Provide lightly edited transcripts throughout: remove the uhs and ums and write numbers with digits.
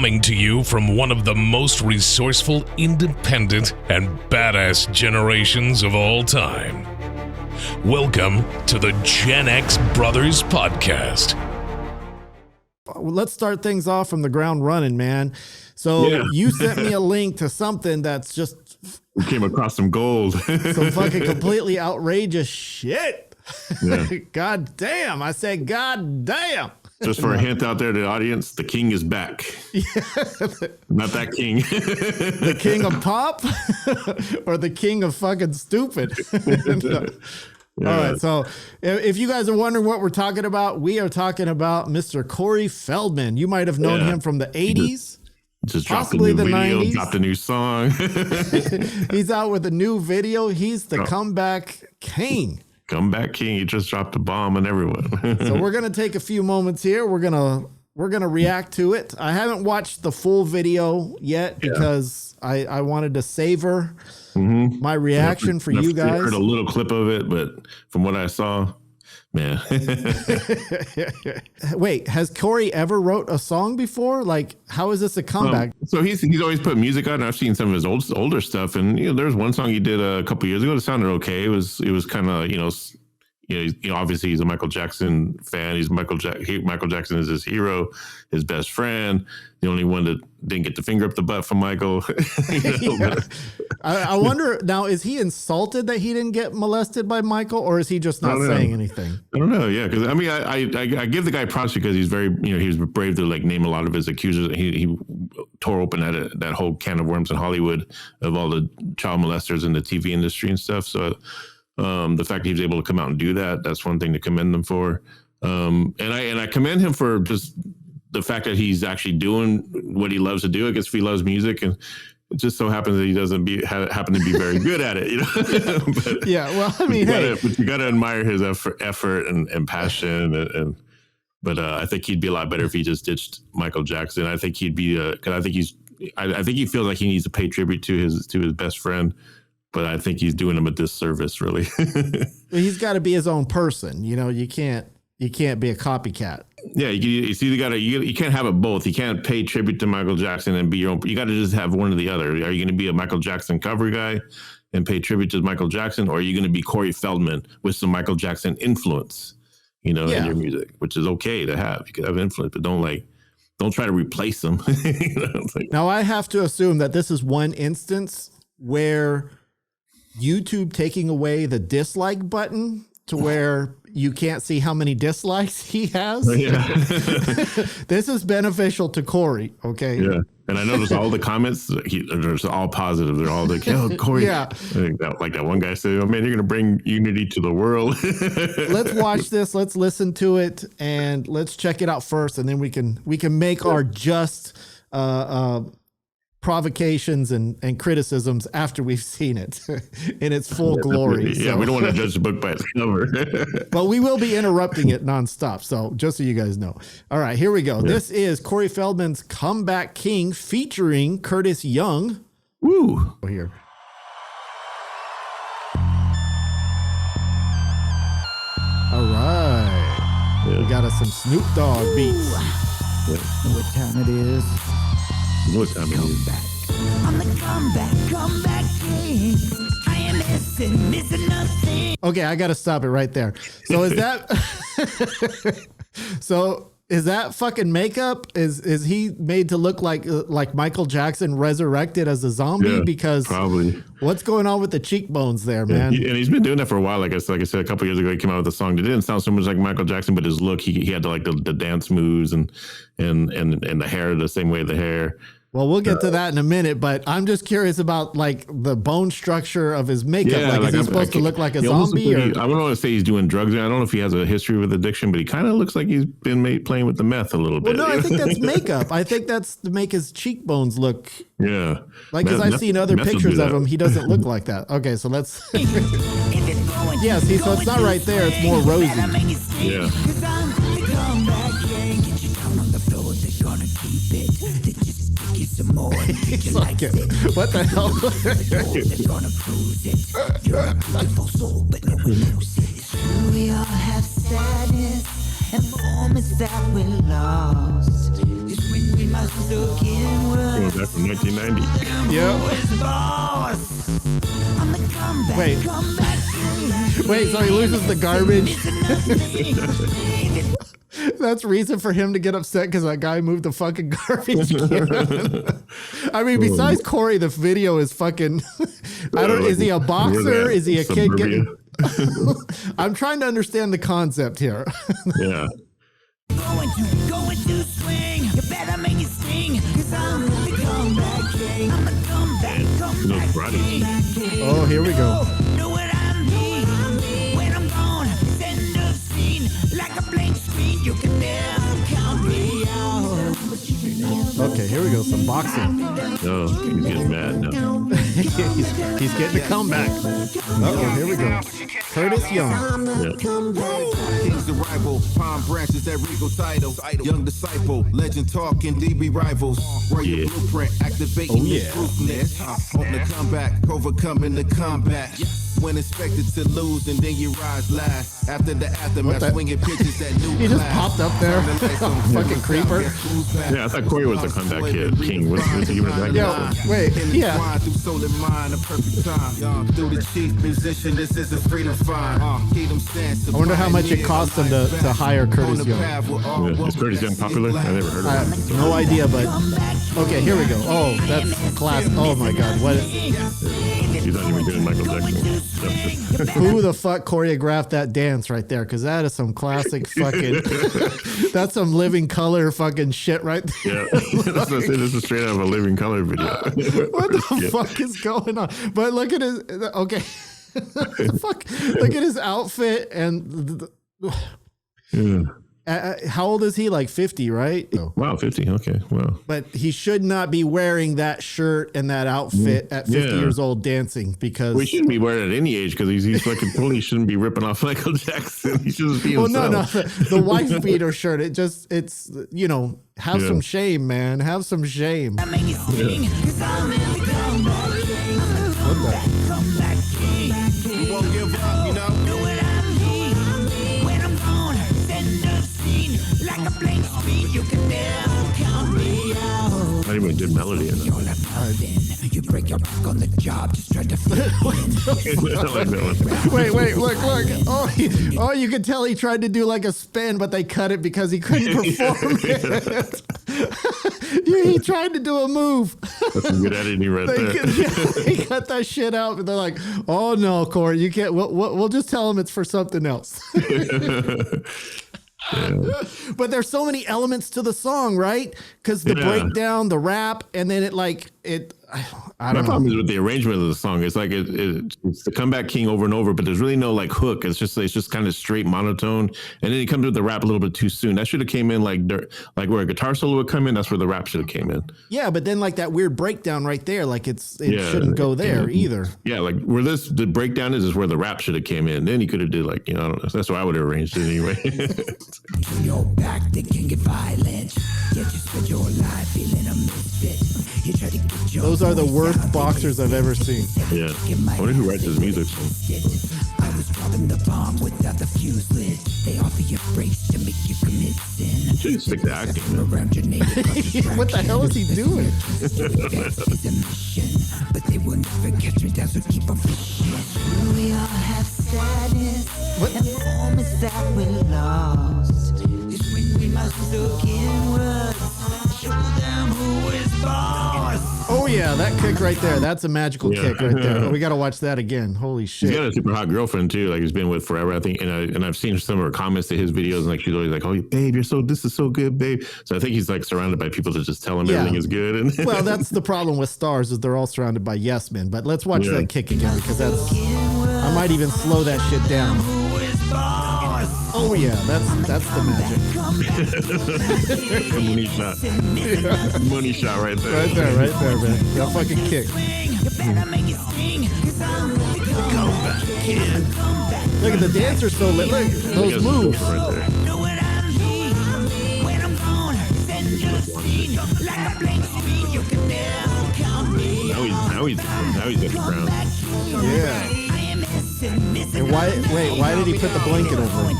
coming to you from one of the most resourceful, independent, and badass generations of all time. Welcome to the Gen X Brothers Podcast. Let's start things off from the ground running, man. So you sent me a link to something that's just... We came across some gold. Some fucking completely outrageous shit. Yeah. God damn. I said, God damn. Just for a hint out there to the audience, the king is back. Yeah. Not that king. The king of pop or the king of fucking stupid? Yeah. All right. So if you guys are wondering what we're talking about, we are talking about Mr. Corey Feldman. You might have known him from the 80s. Just possibly dropped a new the video, 90s. dropped a new song. He's out with a new video. He's the comeback king. Comeback king. He just dropped a bomb on everyone. So we're going to take a few moments here. We're going to react to it. I haven't watched the full video yet because I wanted to savor my reaction for you guys. I heard a little clip of it, but from what I saw, man. Wait, has Corey ever wrote a song before? Like, how is this a comeback? So he's always put music on. I've seen some of his older stuff, and there's one song he did a couple years ago that sounded okay. It was kind of obviously he's a Michael Jackson fan. He's Michael Jackson is his hero, his best friend, the only one that didn't get the finger up the butt from Michael. I wonder now, is he insulted that he didn't get molested by Michael, or is he just not saying anything? I don't know. Yeah, because I mean, I give the guy props because he's very, he was brave to like name a lot of his accusers. He tore open that whole can of worms in Hollywood of all the child molesters in the TV industry and stuff. So. The fact that he was able to come out and do that's one thing to commend him for. And I commend him for just the fact that he's actually doing what he loves to do. I guess if he loves music, and it just so happens that he doesn't happen to be very good at it, But, well, I mean, but you got to admire his effort and passion. But I think he'd be a lot better if he just ditched Michael Jackson. I think he'd be because I think he feels like he needs to pay tribute to his best friend. But I think he's doing him a disservice, really. He's got to be his own person. You can't be a copycat. Yeah, you can't have it both. You can't pay tribute to Michael Jackson and be your own. You got to just have one or the other. Are you going to be a Michael Jackson cover guy and pay tribute to Michael Jackson, or are you going to be Corey Feldman with some Michael Jackson influence, in your music, which is okay to have. You can have influence, but don't try to replace them. Now I have to assume that this is one instance where YouTube taking away the dislike button to where you can't see how many dislikes he has. Yeah. This is beneficial to Corey. Okay. Yeah. And I noticed all the comments, they're all positive. They're all like, oh, Corey. Yeah. Like that one guy said, oh man, you're going to bring unity to the world. Let's watch this. Let's listen to it and let's check it out first. And then we can make our just, provocations and criticisms after we've seen it in its full glory. Yeah, we don't want to judge the book by its cover. But we will be interrupting it nonstop. So just so you guys know. All right, here we go. Yeah. This is Corey Feldman's Comeback King featuring Curtis Young. Woo! Here. All right. Yeah. We got us some Snoop Dogg beats. Yeah. What time it is? Back. I'm the comeback king. I am missing nothing. Okay, I got to stop it right there. So is that fucking makeup? Is he made to look like Michael Jackson resurrected as a zombie? Yeah, because probably. What's going on with the cheekbones there, man? And he's been doing that for a while. Like I said, a couple years ago, he came out with a song that didn't sound so much like Michael Jackson, but his look, he had the dance moves and the hair the same way the hair. Well, we'll get to that in a minute, but I'm just curious about like the bone structure of his makeup. Yeah, is he supposed to look like a zombie? I don't want to say he's doing drugs. I don't know if he has a history with addiction, but he kind of looks like he's been playing with the meth a little bit. Well, no, I think that's makeup. I think that's to make his cheekbones look. Yeah. Like, because I've seen other pictures of him, he doesn't look like that. Okay, so let's. Yeah, see, so it's not right there. It's more rosy. Yeah. Some more. What the hell? They're gonna prove it. You're a beautiful soul, but no one knows it. We all have sadness and moments that we lost. It's when we was that from 1990? Yep. Wait, so he loses the garbage? That's reason for him to get upset because that guy moved the fucking garbage can. I mean, besides Corey, the video is fucking. Is he a boxer? Is he a kid getting? I'm trying to understand the concept here. Yeah. Going to swing. You better make it sting. Cause I'm the comeback king. I'm the comeback king. Oh, here we go. Know what I mean? When I'm gone, send a scene. Like a blank screen, you can never count me out. Okay, here we go. Some boxing. No, he's getting mad now. he's getting a comeback. Uh-oh, here we go. Curtis Young. King's arrival, palm branches that regal title. Young disciple, legend talking, DB rivals. Where your blueprint, activating your truthness. On the comeback, overcoming the combat. When expected to lose and then you rise last. After the aftermath, swinging pitches that new He just popped up there. Fucking creeper. Yeah, I thought Corey was the comeback kid. King, what's he giving back? Yo, wait, yeah. Through soul and mind, a perfect time. Through the chief musician, this is a freedom find. I wonder how much it cost them to hire Curtis Young. Yeah. Is Curtis Young popular? I never heard of him. No idea, but okay, here we go. Oh, that's class. Oh my God, what? He's not even good in Michael Jackson. Who the fuck choreographed that dance right there? Because that is some classic fucking. That's some Living Color fucking shit right there. Yeah, that's what I say. This is straight out of a Living Color video. What the fuck is going on? But look at his. Okay. Fuck. Look at his outfit and. Yeah. How old is he? Like 50, right? Wow, 50. Okay, wow. But he should not be wearing that shirt and that outfit at 50 years old dancing because we shouldn't be wearing it at any age because he's fucking totally shouldn't be ripping off Michael Jackson. He should just be himself. No, the wife beater shirt. It's have some shame, man. Have some shame. I make it sting. Cause I'm in the comeback king. Comeback king. Won't give up, you know. Know what I mean? When I'm gone, send a scene. Like a blank screen, you can never count me out. Not even a good melody in it. You break your back on the job, just try to fit Wait, look. Oh, you could tell he tried to do like a spin, but they cut it because he couldn't perform it. He tried to do a move. That's some good editing right there. He cut that shit out, and they're like, "Oh no, Corey, you can't. We'll just tell him it's for something else." Yeah. But there's so many elements to the song, right? Because the breakdown, the rap, and then I don't know. My problem is with the arrangement of the song. It's like it's the comeback king over and over, but there's really no like hook. It's just kind of straight monotone, and then he comes with the rap a little bit too soon. That should have came in like where a guitar solo would come in. That's where the rap should have came in. Yeah, but then like that weird breakdown right there, like it shouldn't go there either. Yeah, like where the breakdown is where the rap should have came in. Then he could have did like I don't know. That's why I would have arranged it anyway. To your back, they can get violent. Yet you spend your life feeling a misfit. You try to get your Those are the worst boxers I've ever seen. Yeah. I wonder who writes his music. I was dropping the bomb without the fuse lit. They offer you breaks to make you commit sin. Should stick to acting. Around your neighbor. What the hell is he doing? That's a mission, but they will never catch me down, so keep on fishing. We all have sadness. What? And moments that we lost. It's when we must look inward. Show them who is boss. Oh yeah, that kick right there. That's a magical kick right there. We got to watch that again. Holy shit. He's got a super hot girlfriend too. Like he's been with forever, I think. And I've seen some of her comments to his videos, and like she's always like, "Oh, babe, this is so good, babe." So I think he's like surrounded by people that just tell him everything is good. And well, that's the problem with stars is they're all surrounded by yes men. But let's watch that kick again because I might even slow that shit down. Oh yeah, that's the magic. Money shot. Money shot right there. Right there, man. That fucking kick. Look at the dancer's so lit. Look, those moves. Right there. Now he's at the ground. Yeah. And why did he put the blanket over him?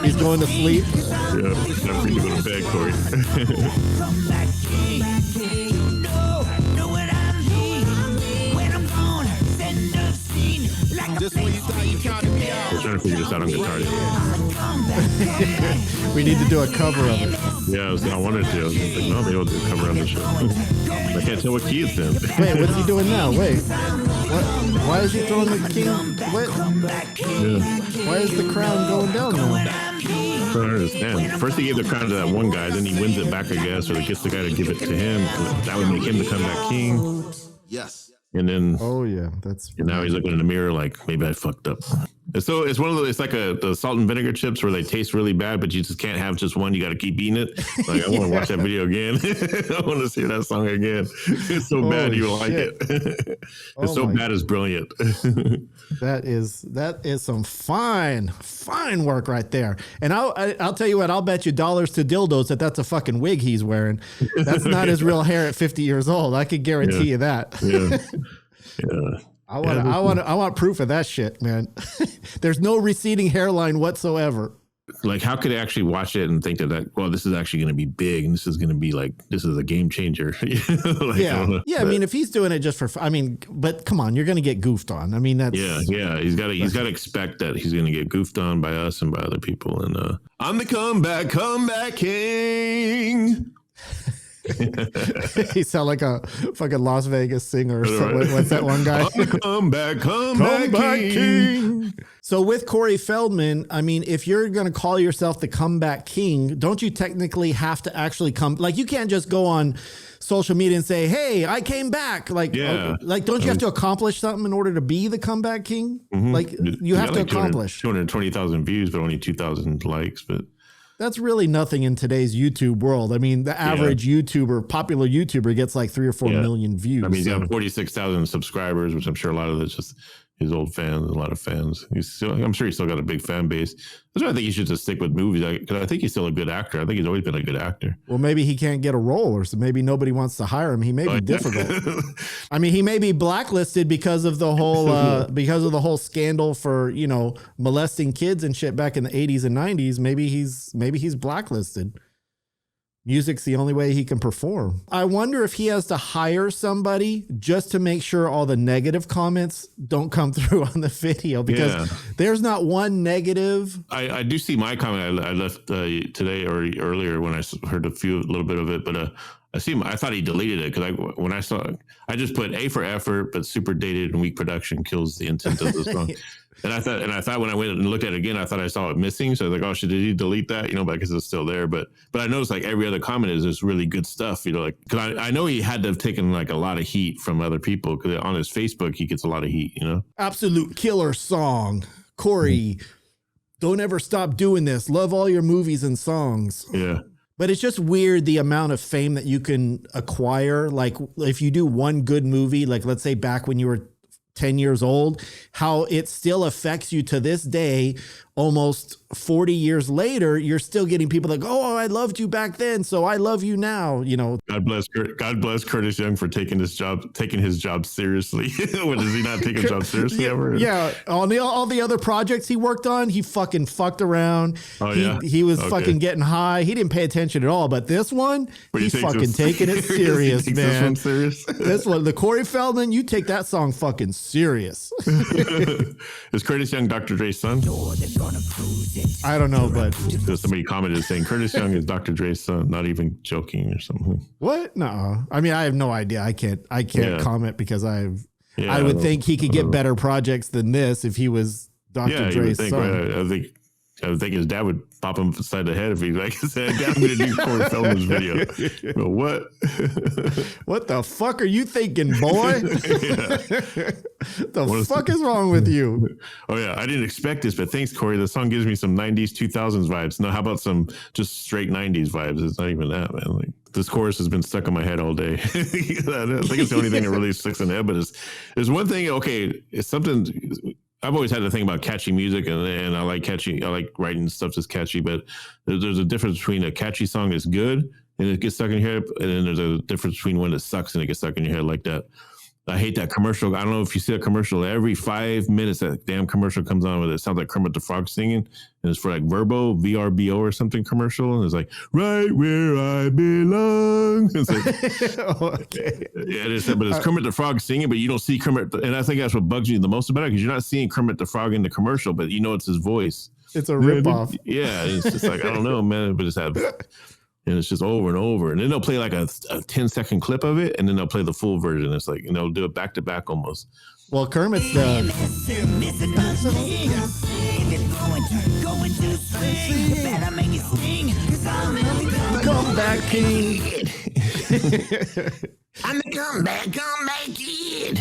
He's going to sleep. Yeah, it's time for you to go to bed, Corey. Come back, king. You know what I mean. When I'm gone, send a scene like a Just when you thought you counted me out. We're trying to figure this out on guitar. We need to do a cover of it. Yeah, I wanted to. I was like, no, maybe I'll do a cover on the show. I can't tell what key it's in. Wait, what's he doing now? Wait. What? Why is he throwing the king? What? Yeah. Why is the crown going down now? I don't understand. First he gave the crown to that one guy, then he wins it back, I guess, or he gets the guy to give it to him. That would make him the comeback king. Yes. And then Oh yeah, and now he's looking in the mirror like, maybe I fucked up. And so it's one of those, it's like the salt and vinegar chips where they taste really bad, but you just can't have just one. You got to keep eating it. Like, I want to watch that video again. I want to see that song again. It's so bad you like it. It's so bad it's brilliant. That is some fine work right there. And I'll tell you what, I'll bet you dollars to dildos that's a fucking wig he's wearing. That's not his real hair at 50 years old. I could guarantee you that. Yeah. Yeah. I want proof of that shit, man. There's no receding hairline whatsoever. Like, how could I actually watch it and think that well, this is actually going to be big, and this is going to be like, this is a game changer. Like, yeah. I mean, if he's doing it just for, but come on, you're going to get goofed on. I mean, that's yeah. He's got to expect that he's going to get goofed on by us and by other people. And I'm the comeback king. He sound like a fucking Las Vegas singer or something. What's that one guy? Come back king. So with Corey Feldman, I mean, if you're going to call yourself the comeback king, don't you technically have to actually come? Like, you can't just go on social media and say, "Hey, I came back." Like, yeah. Don't you have to accomplish something in order to be the comeback king? Mm-hmm. Like, you have to accomplish 220,000 views, but only 2,000 likes. But that's really nothing in today's YouTube world. I mean, the average popular YouTuber gets like 3 or 4 million views. I mean, he's got 46,000 subscribers, which I'm sure a lot of it's just his old fans, a lot of fans. I'm sure he's still got a big fan base. That's why I think he should just stick with movies. Because I think he's still a good actor. I think he's always been a good actor. Well, maybe he can't get a role, or so maybe nobody wants to hire him. He may be difficult. I mean, he may be blacklisted because of the whole scandal for, molesting kids and shit back in the 80s and 90s. Maybe he's blacklisted. Music's the only way he can perform. I wonder if he has to hire somebody just to make sure all the negative comments don't come through on the video, because there's not one negative. I do see my comment I left today or earlier when I heard a little bit of it, but I thought he deleted it because I just put A for effort, but super dated and weak production kills the intent of the song. And I thought when I went and looked at it again, I thought I saw it missing. So I was like, oh shit, did he delete that? But because it's still there. But I noticed like every other comment is just really good stuff. Like, because I know he had to have taken like a lot of heat from other people, because on his Facebook he gets a lot of heat. Absolute killer song, Corey. Don't ever stop doing this. Love all your movies and songs. Yeah. But it's just weird the amount of fame that you can acquire. Like, if you do one good movie, like let's say back when you were 10 years old, how it still affects you to this day. Almost 40 years later, you're still getting people like, "Oh, I loved you back then, so I love you now." God bless Curtis Young for taking his job seriously. What, does he not take his job seriously ever? Yeah, on all the other projects he worked on, he fucking fucked around. He was fucking getting high. He didn't pay attention at all. But this one, he's fucking taking it serious, man. This one serious. This one, the Corey Feldman, you take that song fucking serious. Is Curtis Young Dr. Dre's son? I don't know, but somebody commented saying Curtis Young is Dr. Dre's son. Not even joking or something. What? No, I mean, I have no idea. I can't comment because I would think he could get better projects than this if he was Dr. Dre's son. Right? I would think his dad would pop him beside the head if he said, "Dad, I'm going to do Corey Feldman's video." But what? What the fuck are you thinking, boy? The fuck is wrong with you? Oh yeah, I didn't expect this, but thanks, Corey. The song gives me some 90s, 2000s vibes. No, how about some just straight 90s vibes? It's not even that, man. Like, this chorus has been stuck in my head all day. I think it's the only thing that really sticks in the head. But there's one thing. Okay, it's something. I've always had to think about catchy music, and I like writing stuff that's catchy, but there's a difference between a catchy song that's good and it gets stuck in your head, and then there's a difference between one that sucks and it gets stuck in your head like that. I hate that commercial. I don't know if you see a commercial every 5 minutes. That damn commercial comes on with it. Sounds like Kermit the Frog singing, and it's for like VRBO or something commercial. And it's like right where I belong. It's like, Okay. yeah, it is. But it's Kermit the Frog singing, but you don't see Kermit. And I think that's what bugs you the most about it, because you're not seeing Kermit the Frog in the commercial, but you know it's his voice. It's a ripoff. Yeah, it's just like, I don't know, man, but it's that. And it's just over and over. And then they'll play like a 10-second clip of it, and then they'll play the full version. It's like, they'll do it back to back almost. Well, Kermit's the... Comeback King. I'm the comeback kid.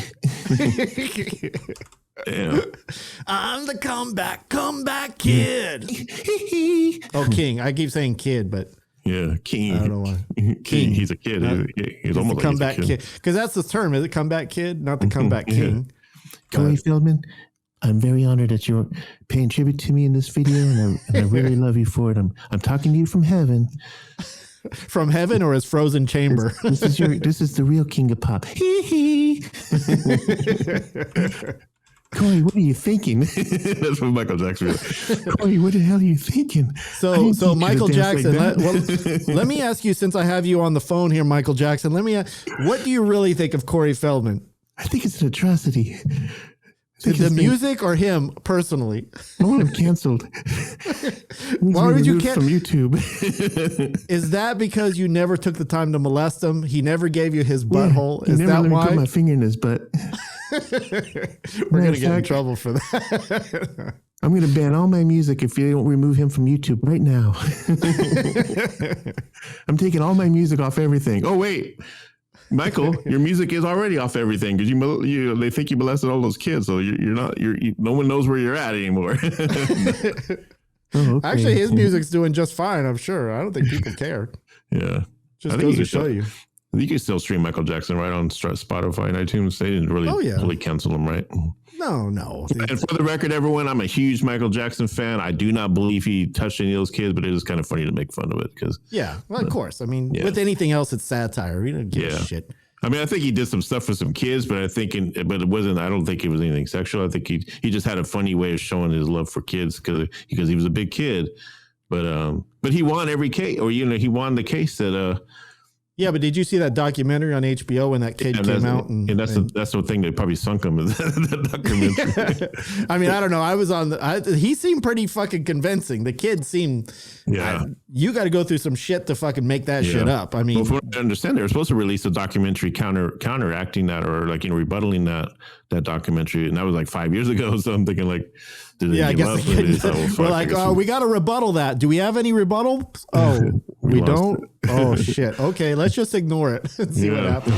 Damn. I'm the comeback kid. Oh, King. I keep saying kid, but... Yeah, King. I don't know why. King. He's a kid. He's almost like comeback kid. Because that's the term. Is it comeback kid? Not the comeback king. Corey Feldman, I'm very honored that you're paying tribute to me in this video, and I really love you for it. I'm talking to you from heaven. From heaven or his frozen chamber? This is the real king of pop. Corey, what are you thinking? That's what Michael Jackson. Corey, what the hell are you thinking? So Michael Jackson, let me ask you, since I have you on the phone here, Michael Jackson, let me ask, what do you really think of Corey Feldman? I think it's an atrocity. The music or him personally? I want him canceled. Why would you cancel from YouTube? Is that because you never took the time to molest him? He never gave you his butthole? He Is never that let me why? put my finger in his butt. We're going to get in trouble for that. I'm going to ban all my music if you don't remove him from YouTube right now. I'm taking all my music off everything. Oh, wait. Michael, your music is already off everything because they think you molested all those kids, so no one knows where you're at anymore. Oh, okay. Actually, his music's doing just fine, I'm sure. I don't think people care. Yeah. Just goes to show you. You can still stream Michael Jackson right on Spotify and iTunes. They didn't really cancel him, right? No. And for the record, everyone, I'm a huge Michael Jackson fan. I do not believe he touched any of those kids, but it is kind of funny to make fun of it because. Yeah, well, of course. I mean, with anything else, it's satire. We don't give a shit. I mean, I think he did some stuff for some kids, but it wasn't. I don't think it was anything sexual. I think he just had a funny way of showing his love for kids because he was a big kid. But he won every case, or he won the case that. Yeah, but did you see that documentary on HBO when that kid came out? And that's the thing that probably sunk him. That documentary. I mean, I don't know. I was on he seemed pretty fucking convincing. The kid seemed. Yeah. You got to go through some shit to fucking make that shit up. I mean, well, from what I understand, they were supposed to release a documentary counteracting that, or rebuttaling that documentary, and that was like 5 years ago. So I'm thinking like. I guess we're like, we got to rebuttal that. Do we have any rebuttal? Oh, we don't? Oh, shit. Okay, let's just ignore it and see what happens.